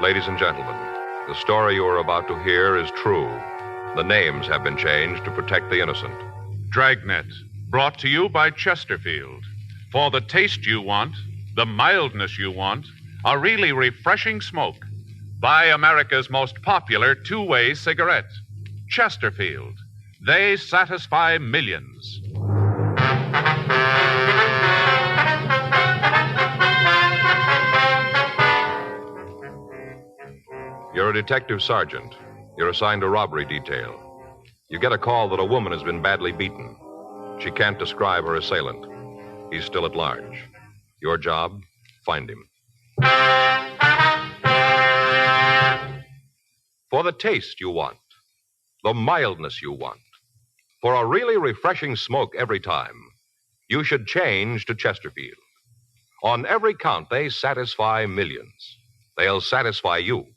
Ladies and gentlemen, the story you are about to hear is true. The names have been changed to protect the innocent. Dragnet, brought to you by Chesterfield. For the taste you want, the mildness you want, a really refreshing smoke. Buy America's most popular two-way cigarette, Chesterfield. They satisfy millions. You're a detective sergeant. You're assigned to robbery detail. You get a call that a woman has been badly beaten. She can't describe her assailant. He's still at large. Your job, find him. For the taste you want, the mildness you want, for a really refreshing smoke every time, you should change to Chesterfield. On every count, they satisfy millions. They'll satisfy you.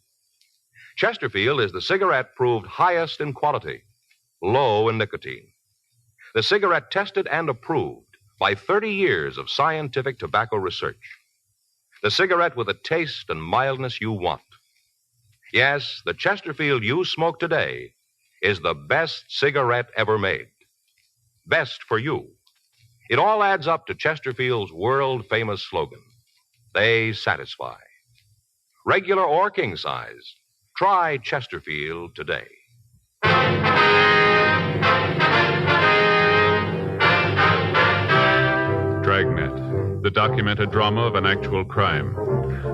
Chesterfield is the cigarette proved highest in quality, low in nicotine. The cigarette tested and approved by 30 years of scientific tobacco research. The cigarette with the taste and mildness you want. Yes, the Chesterfield you smoke today is the best cigarette ever made. Best for you. It all adds up to Chesterfield's world-famous slogan. They satisfy. Regular or king size. Try Chesterfield today. Dragnet, the documented drama of an actual crime.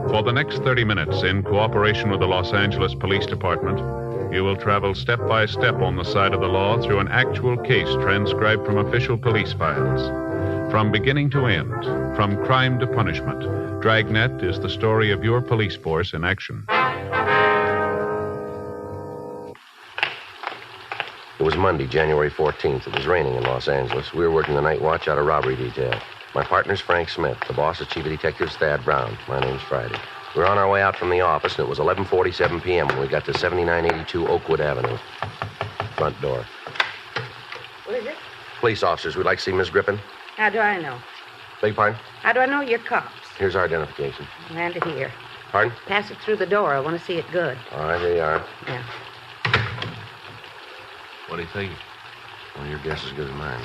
For the next 30 minutes, in cooperation with the Los Angeles Police Department, you will travel step by step on the side of the law through an actual case transcribed from official police files. From beginning to end, from crime to punishment, Dragnet is the story of your police force in action. It was Monday, January 14th. It was raining in Los Angeles. We were working the night watch out of robbery detail. My partner's Frank Smith. The boss is Chief of Detectives Thad Brown. My name's Friday. We were on our way out from the office, and it was 11:47 p.m. when we got to 7982 Oakwood Avenue. Front door. What is it? Police officers. We'd like to see Miss Griffin. How do I know? Beg pardon? How do I know you're cops? Here's our identification. Hand it here. Pardon? Pass it through the door. I want to see it good. All right, here you are. Yeah. What do you think? Well, your guess is as good as mine.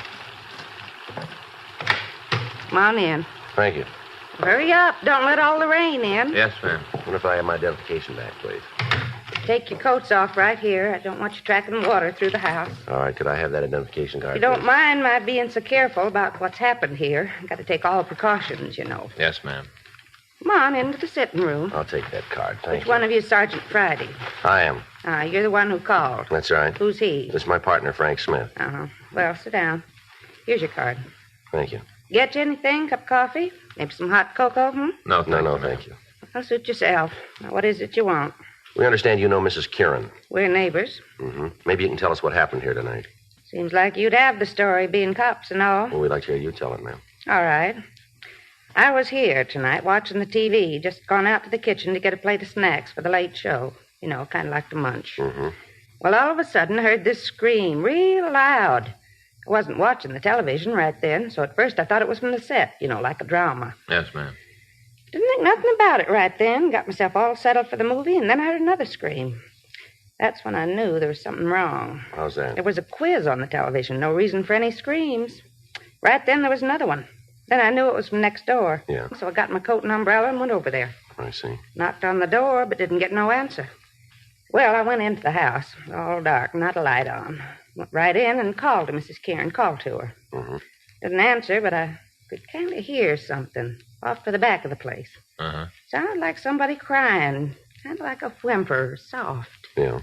Come on in. Thank you. Hurry up. Don't let all the rain in. Yes, ma'am. What if I have my identification back, please? Take your coats off right here. I don't want you tracking water through the house. All right, could I have that identification card, If you don't please? mind my being so careful about what's happened here. Got to take all precautions, you know. Yes, ma'am. Come on into the sitting room. I'll take that card, thank Which you. one of you is Sergeant Friday? I am. You're the one who called. That's right. Who's he? This is my partner, Frank Smith. Uh-huh. Well, sit down. Here's your card. Thank you. Get you anything? Cup of coffee? Maybe some hot cocoa, No, thank you. Well, suit yourself. Now, what is it you want? We understand you know Mrs. Kieran. We're neighbors. Mm-hmm. Maybe you can tell us what happened here tonight. Seems like you'd have the story, being cops and all. Well, we'd like to hear you tell it, ma'am. All right. I was here tonight watching the TV. Just gone out to the kitchen to get a plate of snacks for the late show. You know, kind of like to munch. Mm-hmm. Well, all of a sudden, I heard this scream real loud. I wasn't watching the television right then, so at first I thought it was from the set, you know, like a drama. Yes, ma'am. Didn't think nothing about it right then. Got myself all settled for the movie, and then I heard another scream. That's when I knew there was something wrong. How's that? There was a quiz on the television. No reason for any screams. Right then, there was another one. Then I knew it was from next door. Yeah. So I got my coat and umbrella and went over there. I see. Knocked on the door, but didn't get no answer. Well, I went into the house, all dark, not a light on. Went right in and called to Mrs. Kieran, called to her. Mm-hmm. Didn't answer, but I could kind of hear something off to the back of the place. Uh-huh. Sounded like somebody crying, kind of like a whimper, soft. Yeah.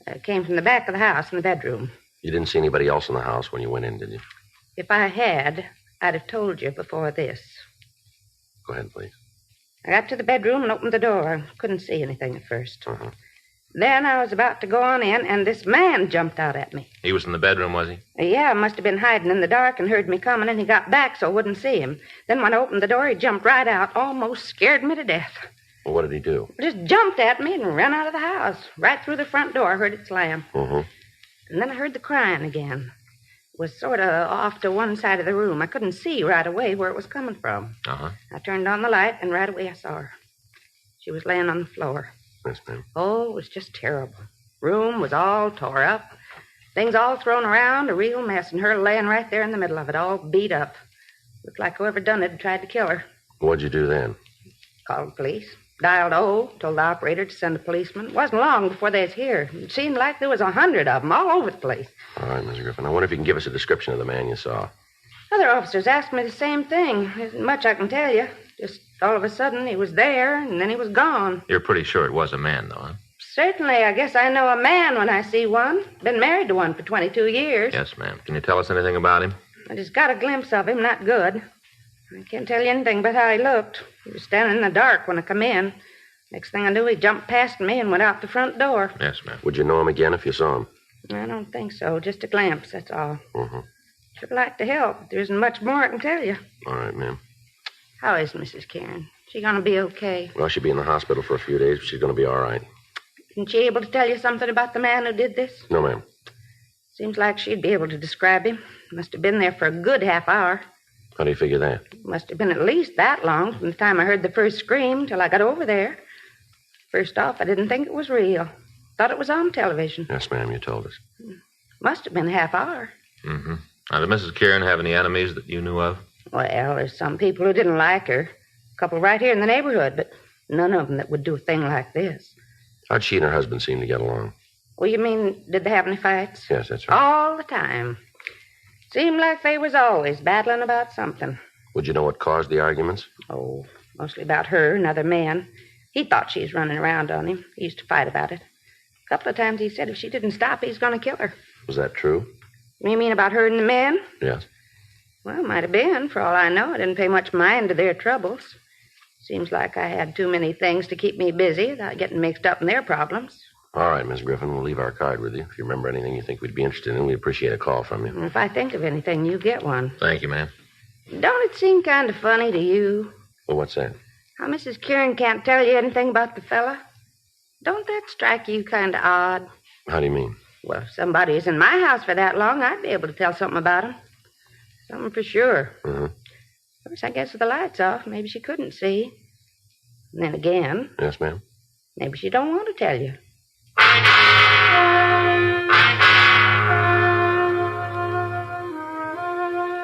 It came from the back of the house in the bedroom. You didn't see anybody else in the house when you went in, did you? If I had, I'd have told you before this. Go ahead, please. I got to the bedroom and opened the door. I couldn't see anything at first. Uh-huh. Then I was about to go on in, and this man jumped out at me. He was in the bedroom, was he? Yeah, must have been hiding in the dark and heard me coming, and he got back so I wouldn't see him. Then when I opened the door, he jumped right out, almost scared me to death. Well, what did he do? Just jumped at me and ran out of the house. Right through the front door, I heard it slam. Mm-hmm. And then I heard the crying again. It was sort of off to one side of the room. I couldn't see right away where it was coming from. Uh-huh. I turned on the light, and right away I saw her. She was laying on the floor. Yes, ma'am. Oh, it was just terrible. Room was all tore up. Things all thrown around, a real mess, and her laying right there in the middle of it, all beat up. Looked like whoever done it had tried to kill her. What'd you do then? Called the police. Dialed told the operator to send a policeman. It wasn't long before they was here. It seemed like there was 100 of them all over the place. All right, Mrs. Griffin. I wonder if you can give us a description of the man you saw. Other officers asked me the same thing. There isn't much I can tell you. Just all of a sudden he was there, and then he was gone. You're pretty sure it was a man, though, huh? Certainly, I guess I know a man when I see one. Been married to one for 22 years. Yes, ma'am. Can you tell us anything about him? I just got a glimpse of him, not good. I can't tell you anything but how he looked. He was standing in the dark when I come in. Next thing I knew, he jumped past me and went out the front door. Yes, ma'am. Would you know him again if you saw him? I don't think so. Just a glimpse, that's all. Mm-hmm. Should like to help, but there isn't much more I can tell you. All right, ma'am. How is Mrs. Karen? She gonna be okay? Well, she'll be in the hospital for a few days, but she's going to be all right. Isn't she able to tell you something about the man who did this? No, ma'am. Seems like she'd be able to describe him. Must have been there for a good half hour. How do you figure that? Must have been at least that long from the time I heard the first scream till I got over there. First off, I didn't think it was real. Thought it was on television. Yes, ma'am, you told us. Must have been a half hour. Mm-hmm. Now, did Mrs. Kieran have any enemies that you knew of? Well, there's some people who didn't like her. A couple right here in the neighborhood, but none of them that would do a thing like this. How'd she and her husband seem to get along? Well, you mean, did they have any fights? Yes, that's right. All the time. Seemed like they was always battling about something. Would you know what caused the arguments? Oh, mostly about her and other men. He thought she was running around on him. He used to fight about it. A couple of times he said if she didn't stop, he's going to kill her. Was that true? You mean about her and the men? Yes. Well, might have been. For all I know, I didn't pay much mind to their troubles. Seems like I had too many things to keep me busy without getting mixed up in their problems. All right, Miss Griffin, we'll leave our card with you. If you remember anything you think we'd be interested in, we'd appreciate a call from you. And if I think of anything, you get one. Thank you, ma'am. Don't it seem kind of funny to you? Well, what's that? How Mrs. Kieran can't tell you anything about the fella? Don't that strike you kind of odd? How do you mean? Well, if somebody is in my house for that long, I'd be able to tell something about him. Something for sure. Mm-hmm. Of course, I guess with the lights off, maybe she couldn't see. And then again, Yes, ma'am? maybe she don't want to tell you.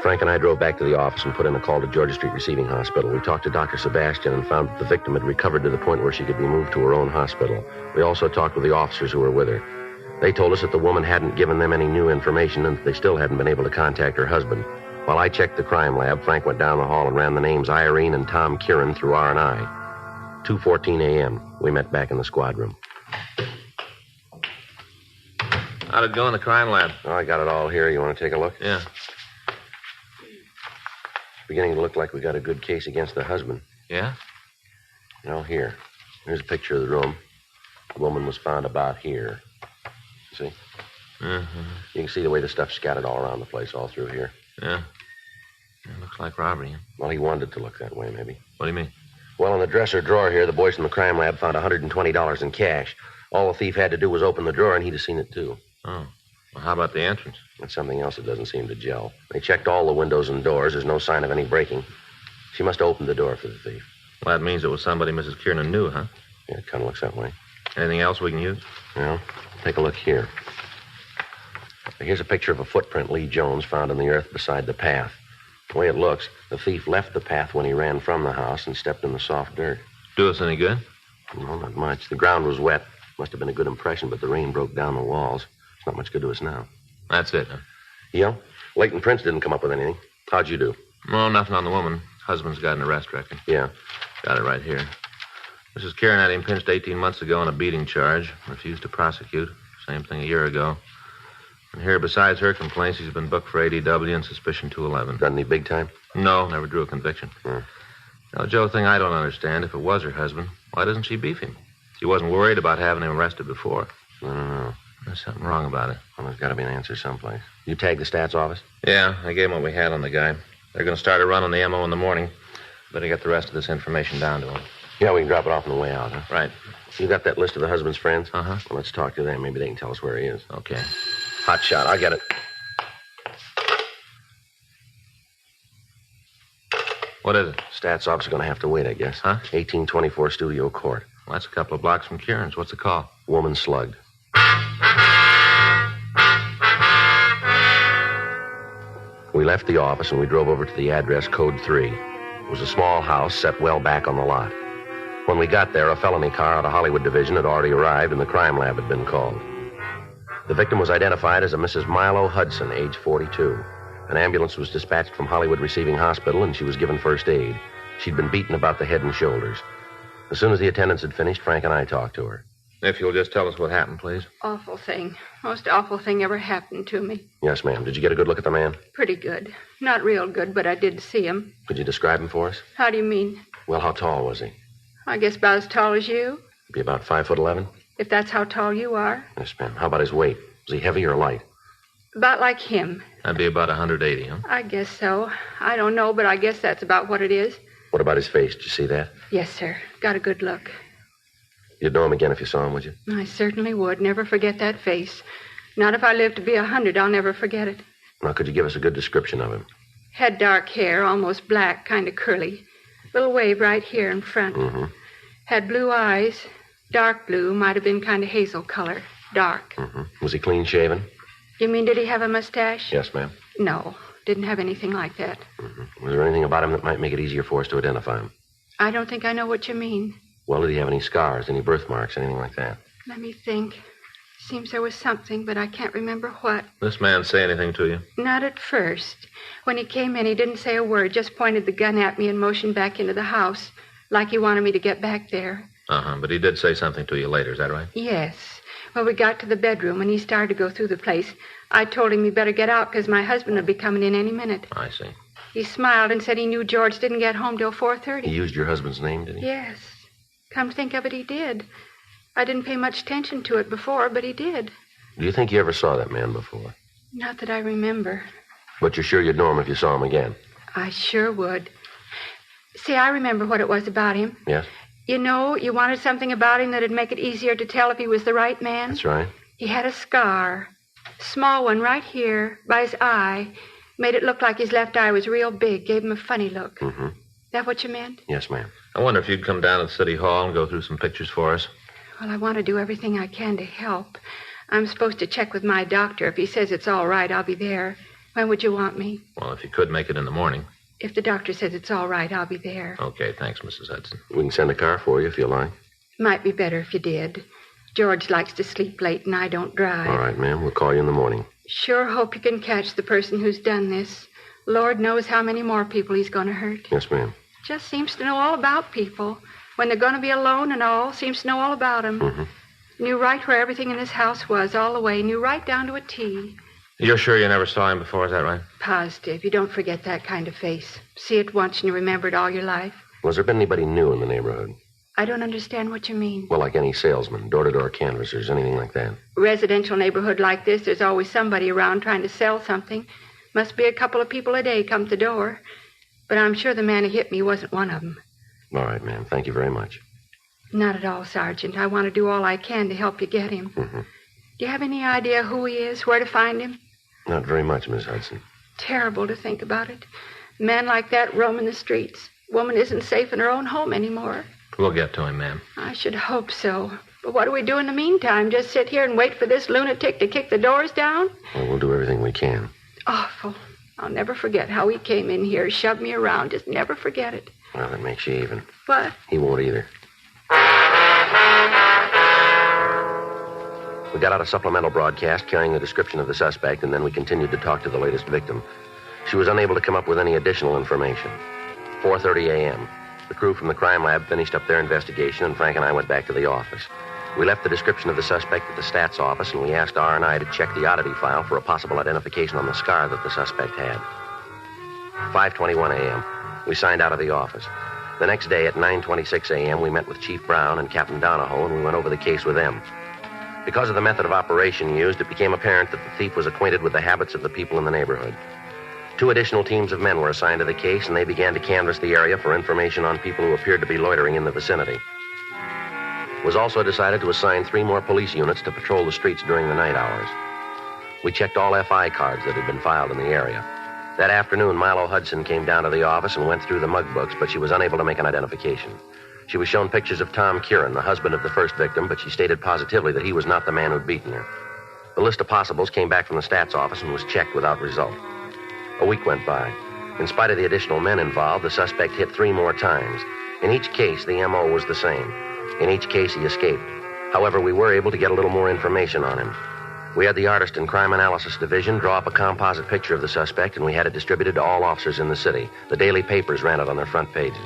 Frank and I drove back to the office and put in a call to Georgia Street Receiving Hospital. We talked to Dr. Sebastian and found that the victim had recovered to the point where she could be moved to her own hospital. We also talked with the officers who were with her. They told us that the woman hadn't given them any new information and that they still hadn't been able to contact her husband. While I checked the crime lab, Frank went down the hall and ran the names Irene and Tom Kieran through R&I. 2:14 a.m. We met back in the squad room. How'd it go in the crime lab? Oh, I got it all here. You want to take a look? Yeah. It's beginning to look like we got a good case against the husband. Yeah? Here. Here's a picture of the room. The woman was found about here. See? Mm-hmm. You can see the way the stuff's scattered all around the place, all through here. Yeah. It looks like robbery. Huh? Well, he wanted it to look that way, maybe. What do you mean? Well, in the dresser drawer here, the boys from the crime lab found $120 in cash. All the thief had to do was open the drawer, and he'd have seen it, too. Oh. Well, how about the entrance? That's something else that doesn't seem to gel. They checked all the windows and doors. There's no sign of any breaking. She must have opened the door for the thief. Well, that means it was somebody Mrs. Kieran knew, huh? Yeah, it kind of looks that way. Anything else we can use? Well, take a look here. Here's a picture of a footprint Lee Jones found in the earth beside the path. The way it looks, the thief left the path when he ran from the house and stepped in the soft dirt. Do us any good? No, not much. The ground was wet. Must have been a good impression, but the rain broke down the walls. It's not much good to us now. That's it, huh? Yeah? Leighton Prince didn't come up with anything. How'd you do? No, nothing on the woman. Husband's got an arrest record. Yeah. Got it right here. Mrs. Kieran had him pinched 18 months ago on a beating charge. Refused to prosecute. Same thing a year ago. And here, besides her complaints, he's been booked for ADW and suspicion 211. Done any big time? No, never drew a conviction. Now, Joe, thing I don't understand, if it was her husband, why doesn't she beef him? She wasn't worried about having him arrested before. I don't know. There's something wrong about it. Well, there's got to be an answer someplace. You tagged the stats office? Yeah, I gave him what we had on the guy. They're going to start a run on the MO in the morning. Better get the rest of this information down to him. Yeah, we can drop it off on the way out, huh? Right. You got that list of the husband's friends? Uh-huh. Well, let's talk to them. Maybe they can tell us where he is. Okay. Hot shot. I'll get it. What is it? Stats office is going to have to wait, I guess. Huh? 1824 Studio Court. Well, that's a couple of blocks from Kieran's. What's the call? Woman slugged. We left the office and we drove over to the address code 3. It was a small house set well back on the lot. When we got there, a felony car out of Hollywood Division had already arrived and the crime lab had been called. The victim was identified as a Mrs. Milo Hudson, age 42. An ambulance was dispatched from Hollywood Receiving Hospital and she was given first aid. She'd been beaten about the head and shoulders. As soon as the attendants had finished, Frank and I talked to her. If you'll just tell us what happened, please. Awful thing. Most awful thing ever happened to me. Yes, ma'am. Did you get a good look at the man? Pretty good. Not real good, but I did see him. Could you describe him for us? How do you mean? Well, how tall was he? I guess about as tall as you. Be about 5'11"? If that's how tall you are. Yes, ma'am. How about his weight? Was he heavy or light? About like him. That'd be about 180, huh? I guess so. I don't know, but I guess that's about what it is. What about his face? Did you see that? Yes, sir. Got a good look. You'd know him again if you saw him, would you? I certainly would. Never forget that face. Not if I live to be 100, I'll never forget it. Now, could you give us a good description of him? Had dark hair, almost black, kind of curly. Little wave right here in front. Mm-hmm. Had blue eyes. Dark blue, might have been kind of hazel color. Dark. Mm-hmm. Was he clean-shaven? You mean, did he have a mustache? Yes, ma'am. No, didn't have anything like that. Mm-hmm. Was there anything about him that might make it easier for us to identify him? I don't think I know what you mean. Well, did he have any scars, any birthmarks, anything like that? Let me think. Seems there was something, but I can't remember what. This man say anything to you? Not at first. When he came in, he didn't say a word, just pointed the gun at me and motioned back into the house, like he wanted me to get back there. Uh-huh, but he did say something to you later, is that right? Yes. When we got to the bedroom and he started to go through the place, I told him he better get out because my husband would be coming in any minute. I see. He smiled and said he knew George didn't get home till 4:30. He used your husband's name, did he? Yes. Come to think of it, he did. I didn't pay much attention to it before, but he did. Do you think you ever saw that man before? Not that I remember. But you're sure you'd know him if you saw him again? I sure would. See, I remember what it was about him. Yes? You know, you wanted something about him that'd make it easier to tell if he was the right man. That's right. He had a scar. Small one right here, by his eye. Made it look like his left eye was real big. Gave him a funny look. Mm-hmm. That what you meant? Yes, ma'am. I wonder if you'd come down to the city hall and go through some pictures for us. Well, I want to do everything I can to help. I'm supposed to check with my doctor. If he says it's all right, I'll be there. When would you want me? Well, if you could make it in the morning. If the doctor says it's all right, I'll be there. Okay, thanks, Mrs. Hudson. We can send a car for you if you like. Might be better if you did. George likes to sleep late and I don't drive. All right, ma'am. We'll call you in the morning. Sure hope you can catch the person who's done this. Lord knows how many more people he's going to hurt. Yes, ma'am. Just seems to know all about people. When they're going to be alone and all, seems to know all about them. Mm-hmm. Knew right where everything in this house was, all the way. Knew right down to a T. You're sure you never saw him before, is that right? Positive. You don't forget that kind of face. See it once and you remember it all your life. Was there been anybody new in the neighborhood? I don't understand what you mean. Well, like any salesman, door-to-door canvassers, anything like that. Residential neighborhood like this, there's always somebody around trying to sell something. Must be a couple of people a day come to the door. But I'm sure the man who hit me wasn't one of them. All right, ma'am. Thank you very much. Not at all, Sergeant. I want to do all I can to help you get him. Mm-hmm. Do you have any idea who he is, where to find him? Not very much, Miss Hudson. Terrible to think about it. A man like that roaming the streets. Woman isn't safe in her own home anymore. We'll get to him, ma'am. I should hope so. But what do we do in the meantime? Just sit here and wait for this lunatic to kick the doors down? Well, we'll do everything we can. Awful. I'll never forget how he came in here, shoved me around. Just never forget it. Well, that makes you even. What? He won't either. We got out a supplemental broadcast carrying the description of the suspect, and then we continued to talk to the latest victim. She was unable to come up with any additional information. 4:30 a.m. The crew from the crime lab finished up their investigation, and Frank and I went back to the office. We left the description of the suspect at the stats office, and we asked R&I to check the oddity file for a possible identification on the scar that the suspect had. 5:21 a.m. We signed out of the office. The next day at 9:26 a.m., we met with Chief Brown and Captain Donahoe, and we went over the case with them. Because of the method of operation used, it became apparent that the thief was acquainted with the habits of the people in the neighborhood. 2 additional teams of men were assigned to the case, and they began to canvass the area for information on people who appeared to be loitering in the vicinity. It was also decided to assign 3 more police units to patrol the streets during the night hours. We checked all FI cards that had been filed in the area. That afternoon, Milo Hudson came down to the office and went through the mug books, but she was unable to make an identification. She was shown pictures of Tom Kieran, the husband of the first victim, but she stated positively that he was not the man who'd beaten her. The list of possibles came back from the stats office and was checked without result. A week went by. In spite of the additional men involved, the suspect hit 3 more times. In each case, the M.O. was the same. In each case, he escaped. However, we were able to get a little more information on him. We had the Artist and Crime Analysis Division draw up a composite picture of the suspect, and we had it distributed to all officers in the city. The daily papers ran it on their front pages.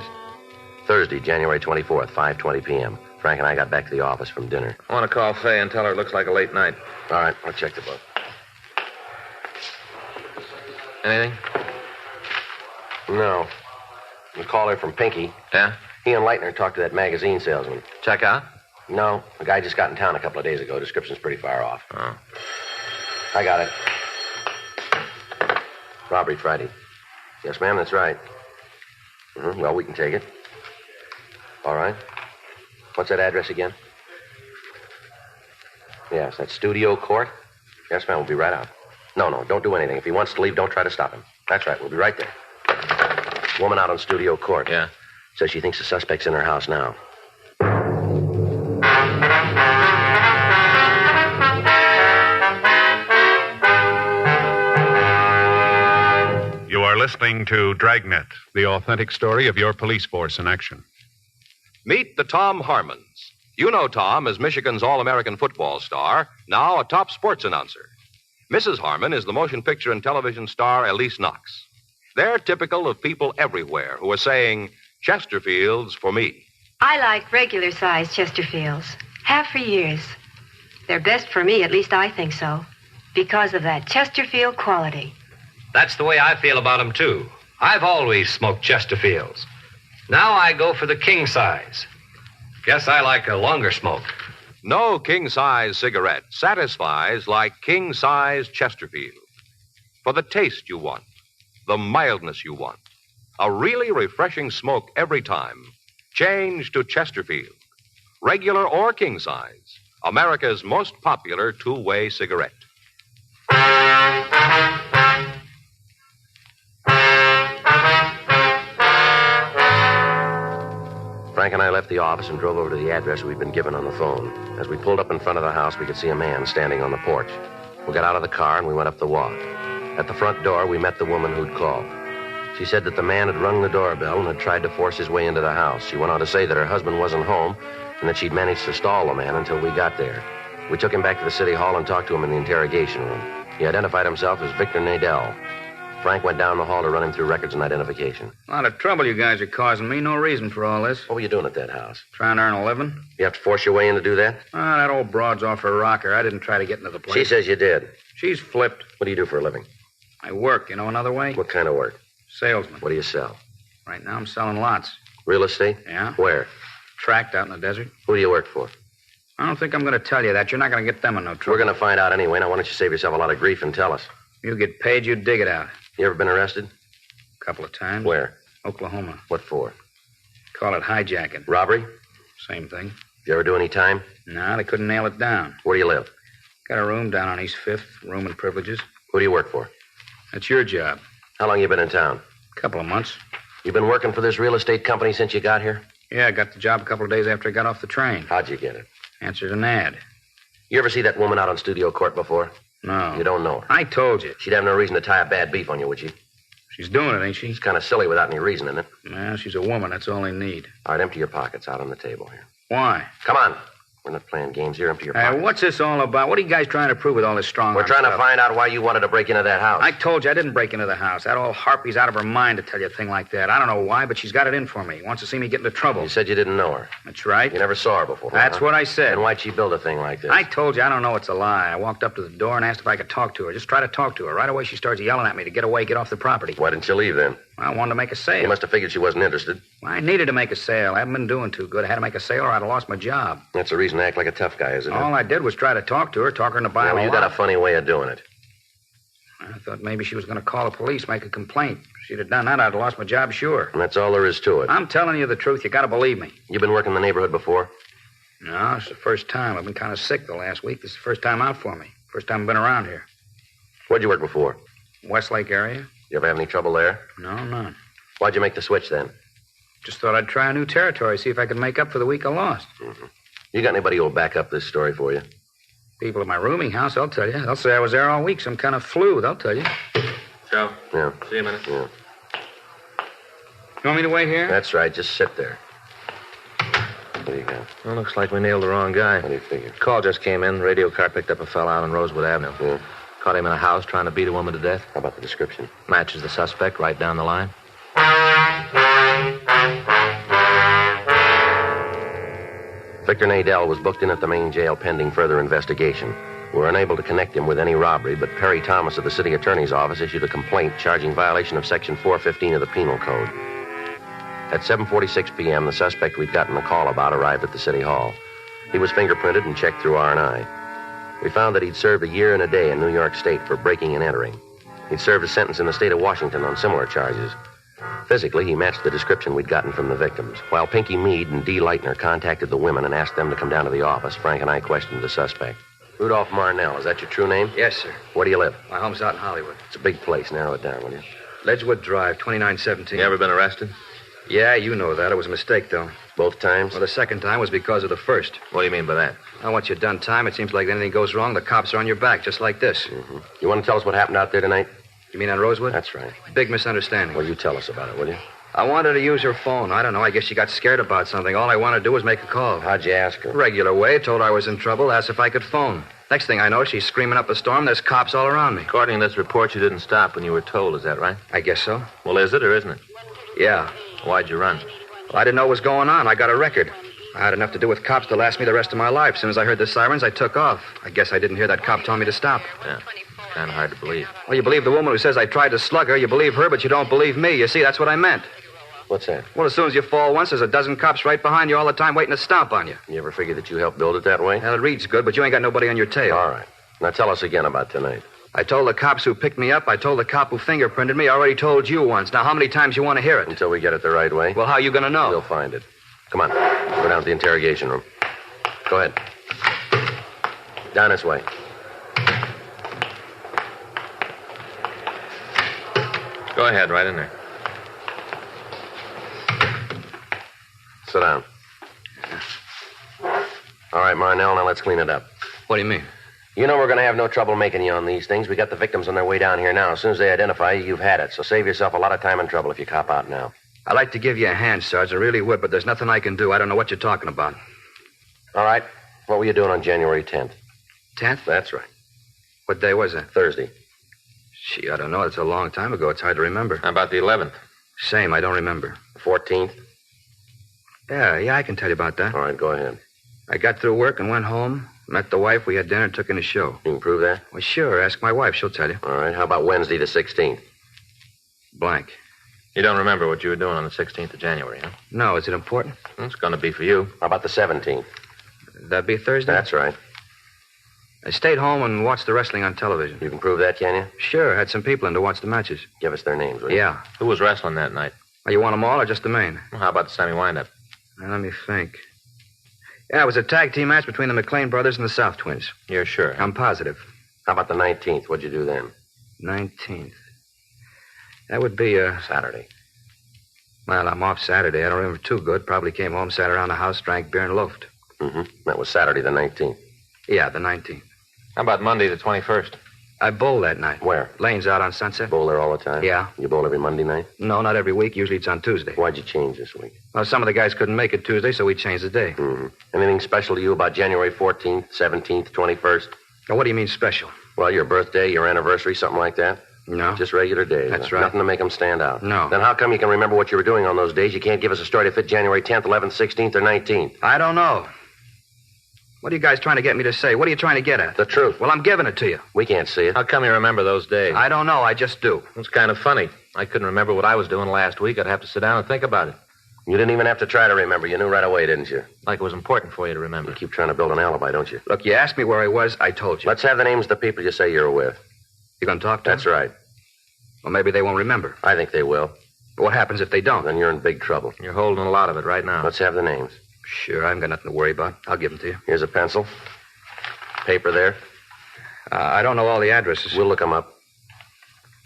Thursday, January 24th, 5:20 p.m. Frank and I got back to the office from dinner. I want to call Fay and tell her it looks like a late night. All right, I'll check the book. Anything? No. A caller from Pinky. Yeah? He and Leitner talked to that magazine salesman. Check out? No, the guy just got in town a couple of days ago. Description's pretty far off. Oh. I got it. Robbery Friday. Yes, ma'am, that's right. Well, we can take it. All right. What's that address again? Yes, that's Studio Court. Yes, ma'am, we'll be right out. No, don't do anything. If he wants to leave, don't try to stop him. That's right, we'll be right there. Woman out on Studio Court. Yeah. Says she thinks the suspect's in her house now. You are listening to Dragnet, the authentic story of your police force in action. Meet the Tom Harmons. You know Tom as Michigan's All-American football star, now a top sports announcer. Mrs. Harmon is the motion picture and television star Elise Knox. They're typical of people everywhere who are saying, Chesterfields for me. I like regular-sized Chesterfields. Have for years. They're best for me, at least I think so, because of that Chesterfield quality. That's the way I feel about them, too. I've always smoked Chesterfields. Now I go for the king size. Guess I like a longer smoke. No king-size cigarette satisfies like king-size Chesterfield. For the taste you want, the mildness you want, a really refreshing smoke every time, change to Chesterfield. Regular or king-size, America's most popular two-way cigarette. Frank and I left the office and drove over to the address we'd been given on the phone. As we pulled up in front of the house, we could see a man standing on the porch. We got out of the car and we went up the walk. At the front door, we met the woman who'd called. She said that the man had rung the doorbell and had tried to force his way into the house. She went on to say that her husband wasn't home and that she'd managed to stall the man until we got there. We took him back to the city hall and talked to him in the interrogation room. He identified himself as Victor Nadell. Frank went down the hall to run him through records and identification. A lot of trouble you guys are causing me. No reason for all this. What were you doing at that house? Trying to earn a living. You have to force your way in to do that? That old broad's off her rocker. I didn't try to get into the place. She says you did. She's flipped. What do you do for a living? I work, another way? What kind of work? Salesman. What do you sell? Right now I'm selling lots. Real estate? Yeah. Where? Tract out in the desert. Who do you work for? I don't think I'm going to tell you that. You're not going to get them in no trouble. We're going to find out anyway. Now, why don't you save yourself a lot of grief and tell us? You get paid, you dig it out. You ever been arrested? A couple of times. Where? Oklahoma. What for? Call it hijacking. Robbery? Same thing. You ever do any time? No, they couldn't nail it down. Where do you live? Got a room down on East 5th, room and privileges. Who do you work for? That's your job. How long you been in town? A couple of months. You been working for this real estate company since you got here? Yeah, I got the job a couple of days after I got off the train. How'd you get it? Answered an ad. You ever see that woman out on Studio Court before? No. You don't know her? I told you. She'd have no reason to tie a bad beef on you, would she? She's doing it, ain't she? It's kind of silly without any reason in it. Well, she's a woman. That's all they need. All right, empty your pockets out on the table here. Why? Come on. We're not playing games here. Empty your pockets. What's this all about? What are you guys trying to prove with all this strong We're trying stuff? to find out why you wanted to break into that house. I told you I didn't break into the house. That old harpy's out of her mind to tell you a thing like that. I don't know why, but she's got it in for me. Wants to see me get into trouble. You said you didn't know her. That's right. You never saw her before. That's what I said. And why'd she build a thing like this? I told you I don't know it's a lie. I walked up to the door and asked if I could talk to her. Just try to talk to her. Right away she starts yelling at me to get away, get off the property. Why didn't you leave then? I wanted to make a sale. You must have figured she wasn't interested. I needed to make a sale. I haven't been doing too good. I had to make a sale or I'd have lost my job. That's the reason to act like a tough guy, isn't it? All I did was try to talk to her, talk her into buying Well, a you lot. got a funny way of doing it. I thought maybe she was going to call the police, make a complaint. If she'd have done that, I'd have lost my job, sure. And that's all there is to it. I'm telling you the truth. You got to believe me. You been working in the neighborhood before? No, it's the first time. I've been kind of sick the last week. This is the first time out for me. First time I've been around here. Where'd you work before? Westlake area? You ever have any trouble there? No, none. Why'd you make the switch then? Just thought I'd try a new territory, see if I could make up for the week I lost. Mm-hmm. You got anybody who'll back up this story for you? People at my rooming house, I'll tell you. They'll say I was there all week, some kind of flu, they'll tell you. Joe. Yeah. See you in a minute. Yeah. You want me to wait here? That's right. Just sit there. What do you got? Well, looks like we nailed the wrong guy. What do you figure? Call just came in. Radio car picked up a fella out on Rosewood Avenue. Yeah. Caught him in a house trying to beat a woman to death. How about the description? Matches the suspect right down the line. Victor Nadell was booked in at the main jail pending further investigation. We were unable to connect him with any robbery, but Perry Thomas of the city attorney's office issued a complaint charging violation of Section 415 of the Penal Code. At 7:46 p.m., the suspect we'd gotten the call about arrived at the city hall. He was fingerprinted and checked through R&I. We found that he'd served a year and a day in New York State for breaking and entering. He'd served a sentence in the state of Washington on similar charges. Physically, he matched the description we'd gotten from the victims. While Pinky Meade and Dee Leitner contacted the women and asked them to come down to the office, Frank and I questioned the suspect. Rudolph Marnell, is that your true name? Yes, sir. Where do you live? My home's out in Hollywood. It's a big place. Narrow it down, will you? Ledgewood Drive, 2917. You ever been arrested? Yeah, you know that. It was a mistake, though. Both times? Well, the second time was because of the first. What do you mean by that? Now, once you've done time, it seems like anything goes wrong, the cops are on your back, just like this. Mm-hmm. You want to tell us what happened out there tonight? You mean on Rosewood? That's right. Big misunderstanding. Well, you tell us about it, will you? I wanted to use her phone. I don't know. I guess she got scared about something. All I wanted to do was make a call. How'd you ask her? Regular way. Told her I was in trouble. Asked if I could phone. Next thing I know, she's screaming up a storm. There's cops all around me. According to this report, you didn't stop when you were told. Is that right? I guess so. Well, is it or isn't it? Yeah. Why'd you run? Well, I didn't know what was going on. I got a record. I had enough to do with cops to last me the rest of my life. As soon as I heard the sirens, I took off. I guess I didn't hear that cop tell me to stop. Yeah. Kind of hard to believe. Well, you believe the woman who says I tried to slug her. You believe her, but you don't believe me. You see, that's what I meant. What's that? Well, as soon as you fall once, there's a dozen cops right behind you all the time waiting to stomp on you. You ever figure that you helped build it that way? Well, it reads good, but you ain't got nobody on your tail. All right. Now tell us again about tonight. I told the cops who picked me up. I told the cop who fingerprinted me. I already told you once. Now, how many times you want to hear it? Until we get it the right way. Well, how are you going to know? We'll find it. Come on. Go down to the interrogation room. Go ahead. Down this way. Go ahead, right in there. Sit down. All right, Marnell, now let's clean it up. What do you mean? You know we're going to have no trouble making you on these things. We got the victims on their way down here now. As soon as they identify you, you've had it. So save yourself a lot of time and trouble if you cop out now. I'd like to give you a hand, Sarge. I really would, but there's nothing I can do. I don't know what you're talking about. All right. What were you doing on January 10th? 10th? That's right. What day was that? Thursday. Gee, I don't know. It's a long time ago. It's hard to remember. How about the 11th? Same. I don't remember. The 14th? Yeah, I can tell you about that. All right, go ahead. I got through work and went home. Met the wife. We had dinner and took in a show. You can prove that? Well, sure. Ask my wife. She'll tell you. All right. How about Wednesday the 16th? Blank. You don't remember what you were doing on the 16th of January, huh? No. Is it important? It's going to be for you. How about the 17th? That'd be Thursday? That's right. I stayed home and watched the wrestling on television. You can prove that, can you? Sure. Had some people in to watch the matches. Give us their names, will you? Yeah. Who was wrestling that night? Oh, you want them all or just the main? Well, how about the semi-windup? Now, let me think. Yeah, it was a tag team match between the McLean brothers and the South Twins. You're sure? I'm positive. How about the 19th? What'd you do then? 19th. That would be Saturday. Well, I'm off Saturday. I don't remember too good. Probably came home, sat around the house, drank beer, and loafed. Mm-hmm. That was Saturday the 19th. Yeah, the 19th. How about Monday the 21st? I bowled that night. Where? Lane's out on Sunset. Bowl there all the time? Yeah. You bowl every Monday night? No, not every week. Usually it's on Tuesday. Why'd you change this week? Well, some of the guys couldn't make it Tuesday, so we changed the day. Mm-hmm. Anything special to you about January 14th, 17th, 21st? Now, what do you mean special? Well, your birthday, your anniversary, something like that? No. Just regular days. That's huh? right. Nothing to make them stand out. No. Then how come you can remember what you were doing on those days? You can't give us a story to fit January 10th, 11th, 16th, or 19th. I don't know. What are you guys trying to get me to say? What are you trying to get at? The truth. Well, I'm giving it to you. We can't see it. How come you remember those days? I don't know. I just do. It's kind of funny. I couldn't remember what I was doing last week. I'd have to sit down and think about it. You didn't even have to try to remember. You knew right away, didn't you? Like it was important for you to remember. You keep trying to build an alibi, don't you? Look, you asked me where I was. I told you. Let's have the names of the people you say you're with. You going to talk to That's them? right. Well, maybe they won't remember. I think they will. But what happens if they don't? Then you're in big trouble. You're holding a lot of it right now. Let's have the names. Sure, I haven't got nothing to worry about. I'll give them to you. Here's a pencil. Paper there. I don't know all the addresses. We'll look them up.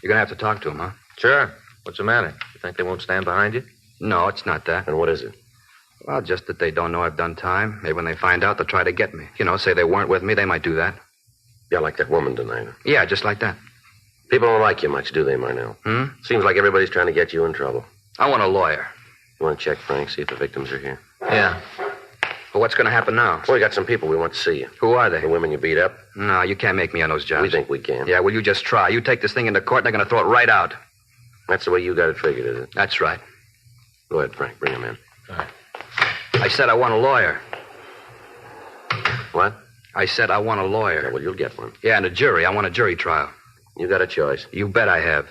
You're going to have to talk to them, huh? Sure. What's the matter? You think they won't stand behind you? No, it's not that. And what is it? Well, just that they don't know I've done time. Maybe when they find out, they'll try to get me. Say they weren't with me, they might do that. Yeah, like that woman tonight. Yeah, just like that. People don't like you much, do they, Marnell? Seems like everybody's trying to get you in trouble. I want a lawyer. You want to check, Frank, see if the victims are here? Yeah. Well, what's going to happen now? Well, we got some people we want to see you. Who are they? The women you beat up. No, you can't make me on those jobs. We think we can. Yeah, well, you just try. You take this thing into court, and they're going to throw it right out. That's the way you got it figured, is it? That's right. Go ahead, Frank. Bring him in. All right. I said I want a lawyer. What? I said I want a lawyer. Yeah, well, you'll get one. Yeah, and a jury. I want a jury trial. You got a choice. You bet I have.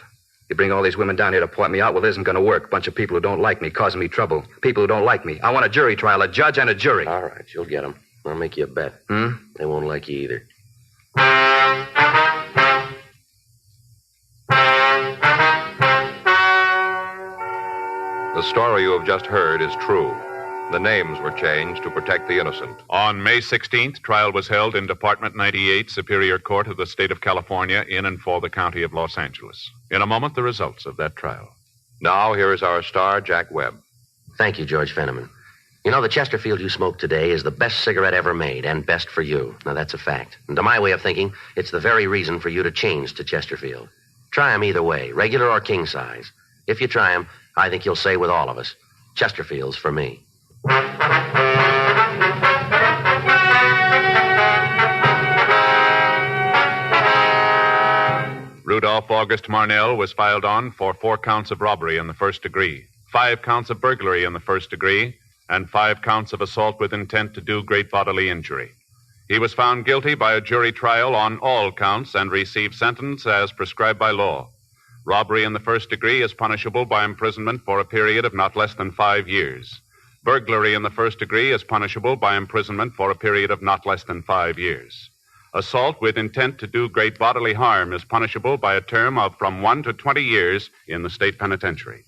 You bring all these women down here to point me out, well, it isn't going to work. A bunch of people who don't like me, causing me trouble. People who don't like me. I want a jury trial, a judge and a jury. All right, you'll get them. I'll make you a bet. They won't like you either. The story you have just heard is true. The names were changed to protect the innocent. On May 16th, trial was held in Department 98, Superior Court of the State of California, in and for the County of Los Angeles. In a moment, the results of that trial. Now, here is our star, Jack Webb. Thank you, George Fenneman. The Chesterfield you smoked today is the best cigarette ever made, and best for you. Now, that's a fact. And to my way of thinking, it's the very reason for you to change to Chesterfield. Try 'em either way, regular or king size. If you try 'em, I think you'll say with all of us, Chesterfield's for me. Rudolph August Marnell was filed on for 4 counts of robbery in the first degree, 5 counts of burglary in the first degree, and 5 counts of assault with intent to do great bodily injury. He was found guilty by a jury trial on all counts and received sentence as prescribed by law. Robbery in the first degree is punishable by imprisonment for a period of not less than 5 years. Burglary in the first degree is punishable by imprisonment for a period of not less than 5 years. Assault with intent to do great bodily harm is punishable by a term of from 1 to 20 years in the state penitentiary.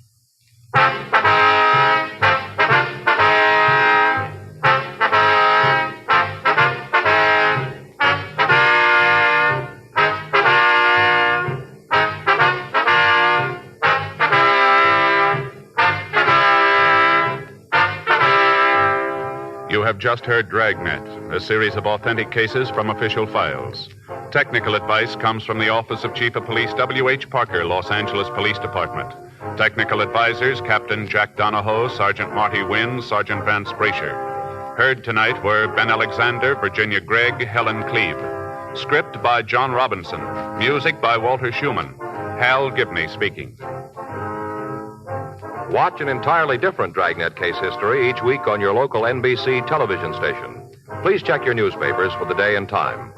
You have just heard Dragnet, a series of authentic cases from official files. Technical advice comes from the Office of Chief of Police W.H. Parker, Los Angeles Police Department. Technical advisors, Captain Jack Donahoe, Sergeant Marty Wynn, Sergeant Vance Brasher. Heard tonight were Ben Alexander, Virginia Gregg, Helen Cleve. Script by John Robinson. Music by Walter Schumann. Hal Gibney speaking. Watch an entirely different Dragnet case history each week on your local NBC television station. Please check your newspapers for the day and time.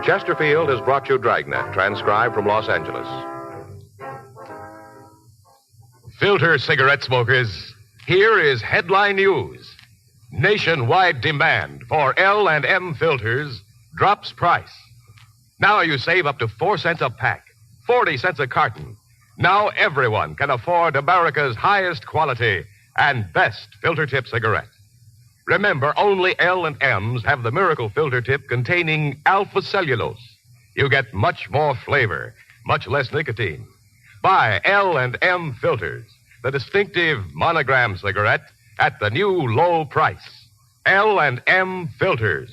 Chesterfield has brought you Dragnet, transcribed from Los Angeles. Filter cigarette smokers, here is headline news. Nationwide demand for L&M filters drops price. Now you save up to 4 cents a pack, 40 cents a carton. Now everyone can afford America's highest quality and best filter tip cigarette. Remember, only L&M's have the miracle filter tip containing alpha cellulose. You get much more flavor, much less nicotine. Buy L&M filters, the distinctive monogram cigarette at the new low price. L&M filters.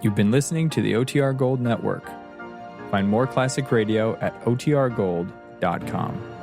You've been listening to the OTR Gold Network. Find more classic radio at otrgold.com.